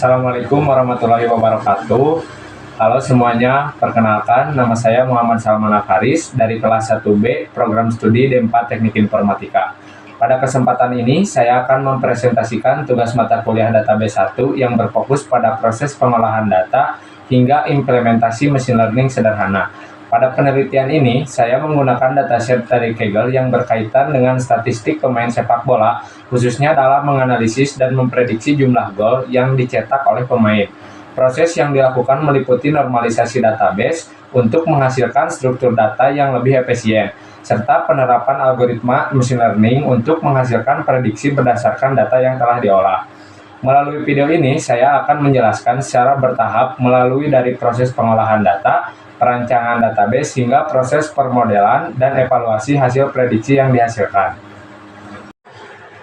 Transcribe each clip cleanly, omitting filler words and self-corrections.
Assalamualaikum warahmatullahi wabarakatuh. Halo semuanya, perkenalkan nama saya Muhammad Salman Faris dari kelas 1B Program Studi D4 Teknik Informatika. Pada kesempatan ini, saya akan mempresentasikan tugas mata kuliah Database 1 yang berfokus pada proses pengolahan data hingga implementasi machine learning sederhana. Pada penelitian ini, saya menggunakan dataset dari Kaggle yang berkaitan dengan statistik pemain sepak bola, khususnya dalam menganalisis dan memprediksi jumlah gol yang dicetak oleh pemain. Proses yang dilakukan meliputi normalisasi database untuk menghasilkan struktur data yang lebih efisien, serta penerapan algoritma machine learning untuk menghasilkan prediksi berdasarkan data yang telah diolah. Melalui video ini, saya akan menjelaskan secara bertahap melalui dari proses pengolahan data, perancangan database, hingga proses permodelan dan evaluasi hasil prediksi yang dihasilkan.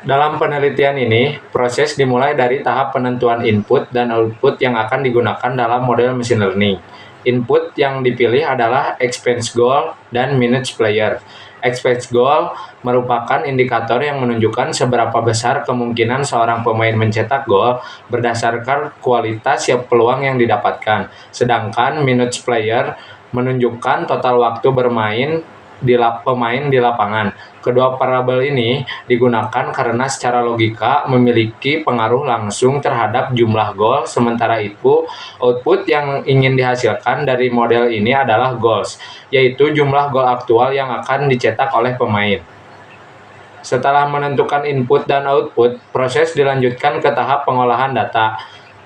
Dalam penelitian ini, proses dimulai dari tahap penentuan input dan output yang akan digunakan dalam model machine learning. Input yang dipilih adalah expense goal dan minutes player. Expense goal merupakan indikator yang menunjukkan seberapa besar kemungkinan seorang pemain mencetak gol berdasarkan kualitas peluang yang didapatkan. Sedangkan minutes player menunjukkan total waktu bermain pemain di lapangan. Kedua variabel ini digunakan karena secara logika memiliki pengaruh langsung terhadap jumlah gol, sementara itu output yang ingin dihasilkan dari model ini adalah goals, yaitu jumlah gol aktual yang akan dicetak oleh pemain. Setelah menentukan input dan output, proses dilanjutkan ke tahap pengolahan data.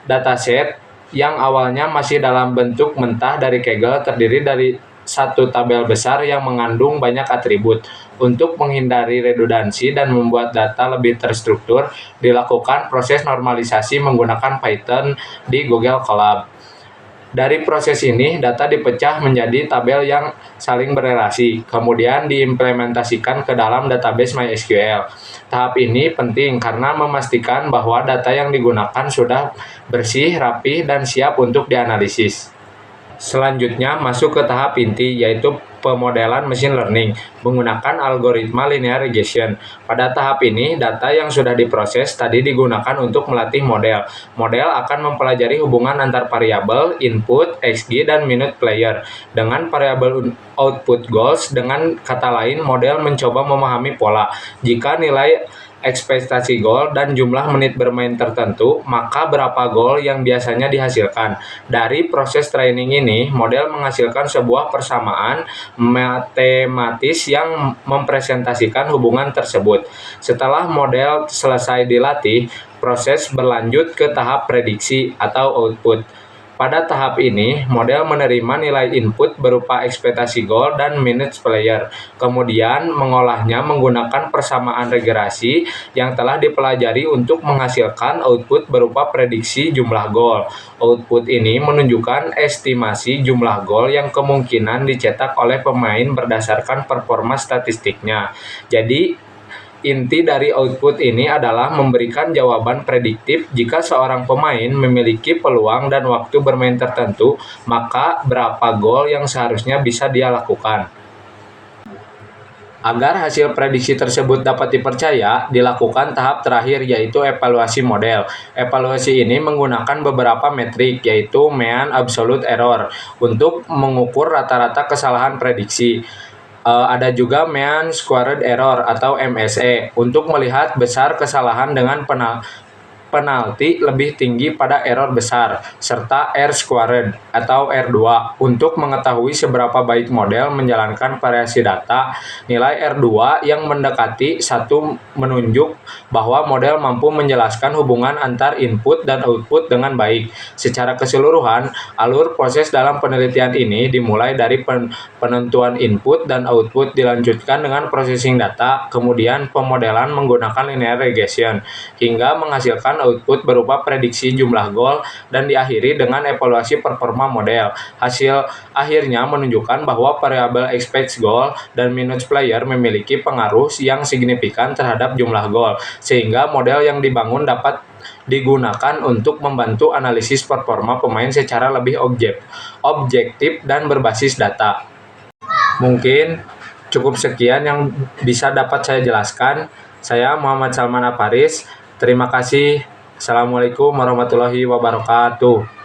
Dataset yang awalnya masih dalam bentuk mentah dari Kaggle terdiri dari satu tabel besar yang mengandung banyak atribut. Untuk menghindari redundansi dan membuat data lebih terstruktur, dilakukan proses normalisasi menggunakan Python di Google Colab. Dari proses ini, data dipecah menjadi tabel yang saling berelasi, kemudian diimplementasikan ke dalam database MySQL. Tahap ini penting karena memastikan bahwa data yang digunakan sudah bersih, rapi, dan siap untuk dianalisis. Selanjutnya masuk ke tahap inti, yaitu pemodelan machine learning menggunakan algoritma linear regression. Pada tahap ini, data yang sudah diproses tadi digunakan untuk melatih model. Model akan mempelajari hubungan antar variabel input, XG, dan minute player dengan variabel output goals. Dengan kata lain, model mencoba memahami pola. Jika nilai ekspektasi gol dan jumlah menit bermain tertentu, maka berapa gol yang biasanya dihasilkan. Dari proses training ini, model menghasilkan sebuah persamaan matematis yang mempresentasikan hubungan tersebut. Setelah model selesai dilatih, proses berlanjut ke tahap prediksi atau output. Pada tahap ini, model menerima nilai input berupa ekspektasi gol dan minutes player, kemudian mengolahnya menggunakan persamaan regresi yang telah dipelajari untuk menghasilkan output berupa prediksi jumlah gol. Output ini menunjukkan estimasi jumlah gol yang kemungkinan dicetak oleh pemain berdasarkan performa statistiknya. Jadi, inti dari output ini adalah memberikan jawaban prediktif jika seorang pemain memiliki peluang dan waktu bermain tertentu, maka berapa gol yang seharusnya bisa dia lakukan. Agar hasil prediksi tersebut dapat dipercaya, dilakukan tahap terakhir yaitu evaluasi model. Evaluasi ini menggunakan beberapa metrik yaitu mean absolute error untuk mengukur rata-rata kesalahan prediksi. Ada juga mean squared error atau MSE untuk melihat besar kesalahan dengan penalti lebih tinggi pada error besar, serta R-squared atau R2 untuk mengetahui seberapa baik model menjalankan variasi data. Nilai R2 yang mendekati 1 menunjuk bahwa model mampu menjelaskan hubungan antar input dan output dengan baik. Secara keseluruhan, alur proses dalam penelitian ini dimulai dari penentuan input dan output, dilanjutkan dengan processing data, kemudian pemodelan menggunakan linear regression, hingga menghasilkan output berupa prediksi jumlah gol, dan diakhiri dengan evaluasi performa model. Hasil akhirnya menunjukkan bahwa variabel expected goal dan minutes player memiliki pengaruh yang signifikan terhadap jumlah gol, sehingga model yang dibangun dapat digunakan untuk membantu analisis performa pemain secara lebih objektif dan berbasis data. Mungkin cukup sekian yang bisa dapat saya jelaskan. Saya Muhammad Salman Faris. Terima kasih. Assalamualaikum warahmatullahi wabarakatuh.